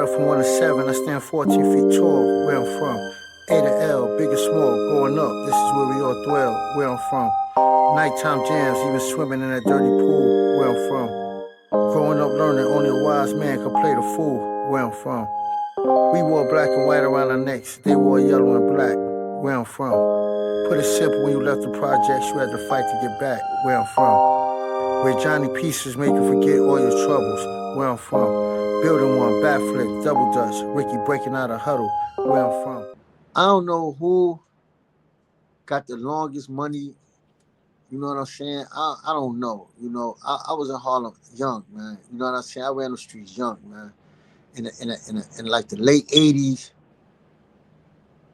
Started from 1 to 7, I stand 14 feet tall, where I'm from. A to L, big and small, growing up, this is where we all dwell, where I'm from. Nighttime jams, even swimming in that dirty pool, where I'm from. Growing up learning, only a wise man could play the fool, where I'm from. We wore black and white around our necks, they wore yellow and black, where I'm from. Put it simple, when you left the projects, you had to fight to get back, where I'm from. Where Johnny Pieces make you forget all your troubles, where I'm from. Building one, backflip, double dutch, Ricky breaking out a huddle, where I'm from. I don't know who got the longest money, you know what I'm saying? I don't know, you know. I was in Harlem young, man. You know what I'm saying? I ran the streets young, man. In like the late 80s,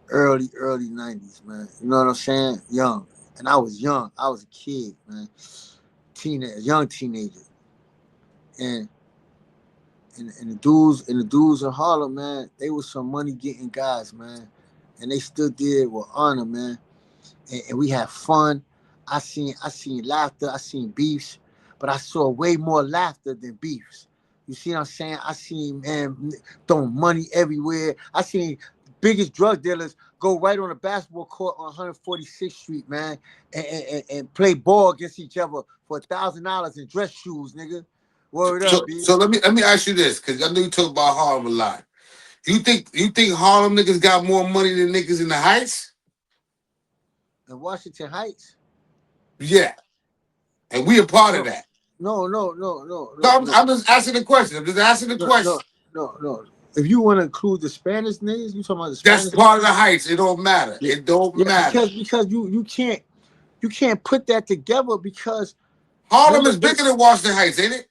early 90s, man. You know what I'm saying? Young. And I was young. I was a kid, man. Young teenager. And the dudes in Harlem, man, they was some money getting guys, man. And they still did with honor, man. And we had fun. I seen laughter, I seen beefs, but I saw way more laughter than beefs. You see what I'm saying? I seen, man, throwing money everywhere. I seen biggest drug dealers go right on a basketball court on 146th Street, man, and play ball against each other for $1,000 in dress shoes, nigga. Word up, B. So let me ask you this, because I know you talk about Harlem a lot. You think Harlem niggas got more money than niggas in the Heights? In Washington Heights? Yeah. And we a part of that. No. I'm just asking the question. I'm just asking the question. No. If you want to include the Spanish niggas, you talking about the Spanish? That's part of the Heights. It don't matter. Yeah. It don't matter. Because you can't put that together because Harlem is bigger than Washington Heights, ain't it?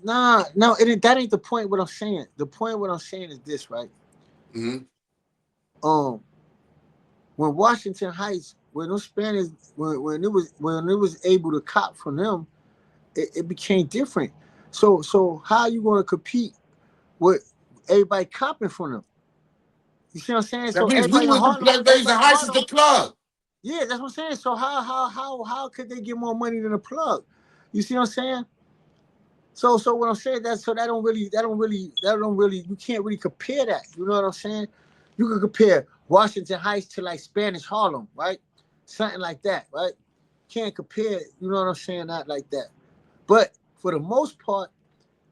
Nah, no, that ain't the point. What I'm saying. The point what I'm saying is this, right? Mm-hmm. When Washington Heights, when those Spanish, when it was able to cop from them, it became different. So how are you going to compete with everybody copping from them? You see what I'm saying? That So means everybody we was the Heights is the plug. Yeah, that's what I'm saying. So how could they get more money than a plug? You see what I'm saying? So what I'm saying that don't really you can't really compare that. You know what I'm saying? You can compare Washington Heights to like Spanish Harlem, right? Something like that, right? Can't compare, you know what I'm saying, not like that. But for the most part,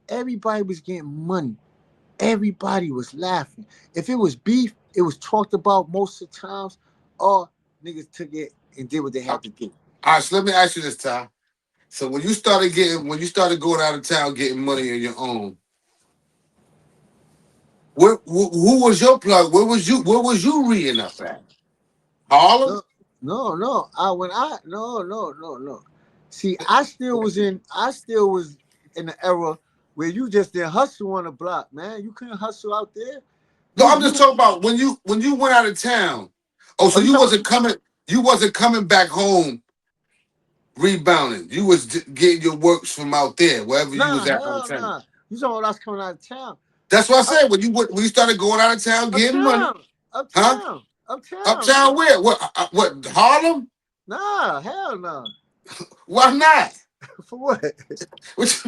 everybody was getting money. Everybody was laughing. If it was beef, it was talked about most of the times, or niggas took it and did what they had to do. All right, so let me ask you this, Ty. So when you started going out of town getting money on your own, who was your plug? Where was you reading up at? Harlem? No. No. See, I still was in the era where you just didn't hustle on the block, man. You couldn't hustle out there. No, I'm just talking about when you went out of town. Oh, so you wasn't coming back home rebounding. You was getting your works from out there, wherever you was at out of town. Nah. You saw us coming out of town. That's what I said. When you started going out of town getting money. Uptown. Uptown where? What Harlem? Nah, hell no. Why not? For what? What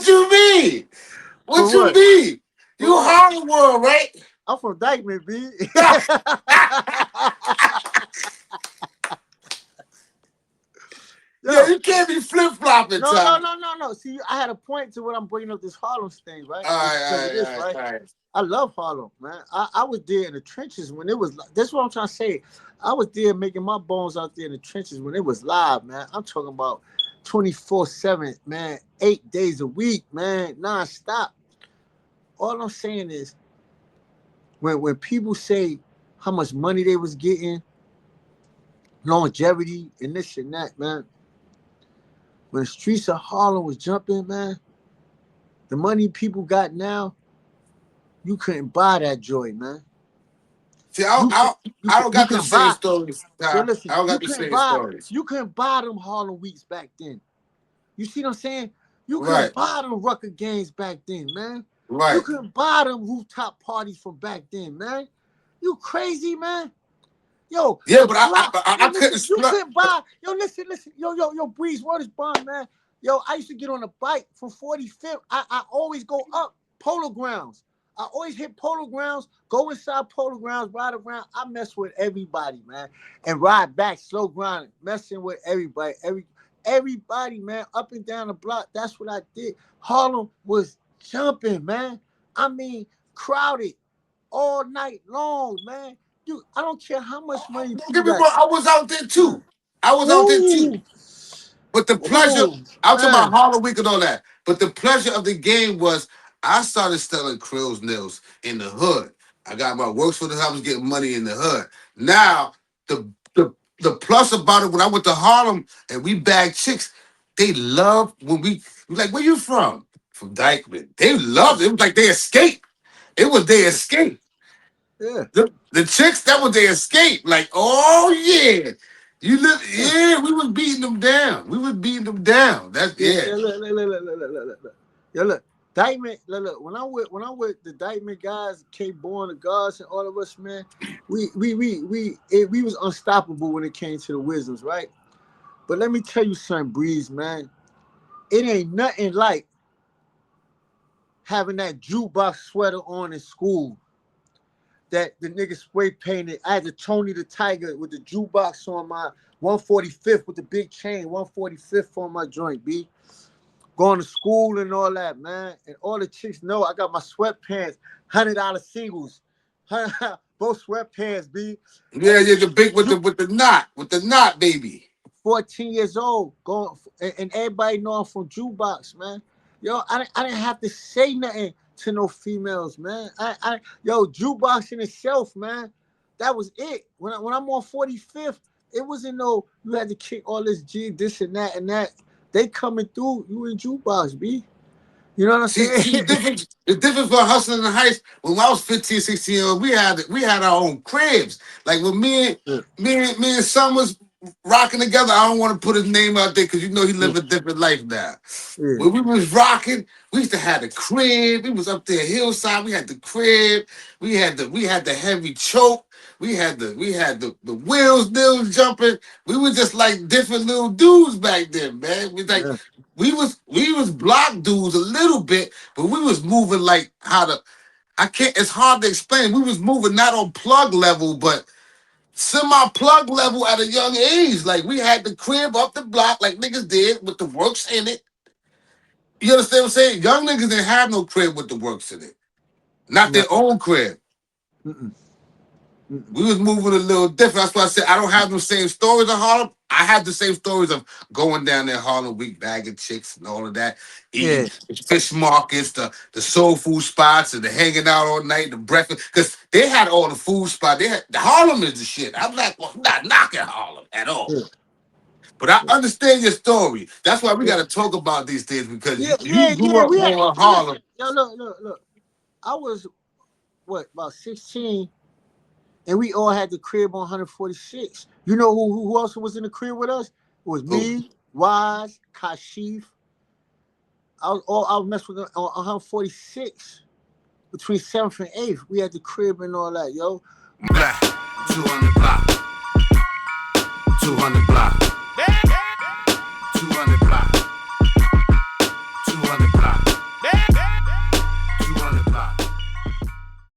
you mean? What you mean? You Harlem world, right? I'm from Dyckman, B. Yeah, you can't be flip-flopping, No. See, I had a point to what I'm bringing up this Harlem thing, right? All right. I love Harlem, man. I was there in the trenches when it was. That's what I'm trying to say. I was there making my bones out there in the trenches when it was live, man. I'm talking about 24/7, man, 8 days a week, man, non-stop. All I'm saying is, when people say how much money they was getting, longevity and this and that, man. When the streets of Harlem was jumping, man, the money people got now, you couldn't buy that joy, man. See, I don't got the same stories. Yo, listen, I don't got the same stories. You couldn't buy them Harlem weeks back then. You see what I'm saying? You couldn't buy them Rucker games back then, man. Right. You couldn't buy them rooftop parties from back then, man. You crazy, man. Yo, yeah, but I couldn't. You couldn't buy. Yo, listen. Yo, Breeze, what is bond, man? Yo, I used to get on a bike from 45th. I always go up Polo Grounds. I always hit Polo Grounds, go inside Polo Grounds, ride around. I mess with everybody, man. And ride back, slow grinding, messing with everybody. Everybody, man, up and down the block. That's what I did. Harlem was jumping, man. I mean, crowded all night long, man. Dude, I don't care how much money Don't people get me got. wrong. I was out there too. I was out there too. Ooh, But the pleasure, ooh, I'm talking about man. Harlem Week and all that. But the pleasure of the game was I started selling Krill's nails in the hood. I got my works for the hood. I was getting money in the hood. Now, the plus about it, when I went to Harlem and we bagged chicks, they loved when we like, where you from? From Dyckman. They loved it. It was like they escaped. It was their escape. Yeah, The chicks, that was their escape. Like, oh yeah. You live, yeah. yeah, we was beating them down. We was beating them down. That's Yeah, yeah. yeah, look. Yo, look. Dyckman, look. When I with the Dyckman guys, K Born, the guards, and all of us, man, we was unstoppable when it came to the wisdoms, right? But let me tell you something, Breeze, man. It ain't nothing like having that jukebox sweater on in school that the nigga spray painted. I had the Tony the Tiger with the jukebox on my 145th with the big chain, 145th on my joint, B. Going to school and all that, man. And all the chicks know I got my sweatpants, $100 singles. Both sweatpants, B. Yeah, And yeah, the big with you the knot, baby. 14 years old, going and everybody know I'm from jukebox, man. Yo, I didn't have to say nothing to no females, man. Yo, jukebox in itself, man. That was it. When I'm on 45th, it wasn't no you had to kick all this G, this and that and that. They coming through, you in jukebox, B. You know what I'm See saying? the difference for hustling in the heights, when I was 15, 16 years old, we had our own cribs. Like when Yeah, me and son was rocking together, I don't want to put his name out there because you know he yeah, live a different life now. yeah, When we was rocking, we used to have the crib. We was up there hillside. We had the crib. We had the heavy choke. We had the wheels jumping. We were just like different little dudes back then, man. yeah. We was block dudes a little bit, but we was moving like how to I can't it's hard to explain. We was moving not on plug level, but semi-plug level at a young age. Like we had the crib up the block like niggas did with the works in it. You understand what I'm saying? Young niggas didn't have no crib with the works in it. Not No. their own crib. Mm-mm, mm-mm. We was moving a little different. That's why I said I don't have the same stories of Harlem. I have the same stories of going down there Harlem Week, bagging chicks and all of that, eating Yeah, fish markets, the soul food spots, and the hanging out all night, the breakfast. Because they had all the food spots. They had the Harlem is the shit. I'm not knocking Harlem at all. yeah, But I understand your story. That's why we got to talk about these things because you grew yeah. up more in Harlem. Yo, look. I was what about 16, and we all had the crib on 146. You know who else was in the crib with us? It was Oh, me, Wise, Kashif. I was messing with them on 146 between 7th and 8th. We had the crib and all that, yo. black, 200 block, 200 block.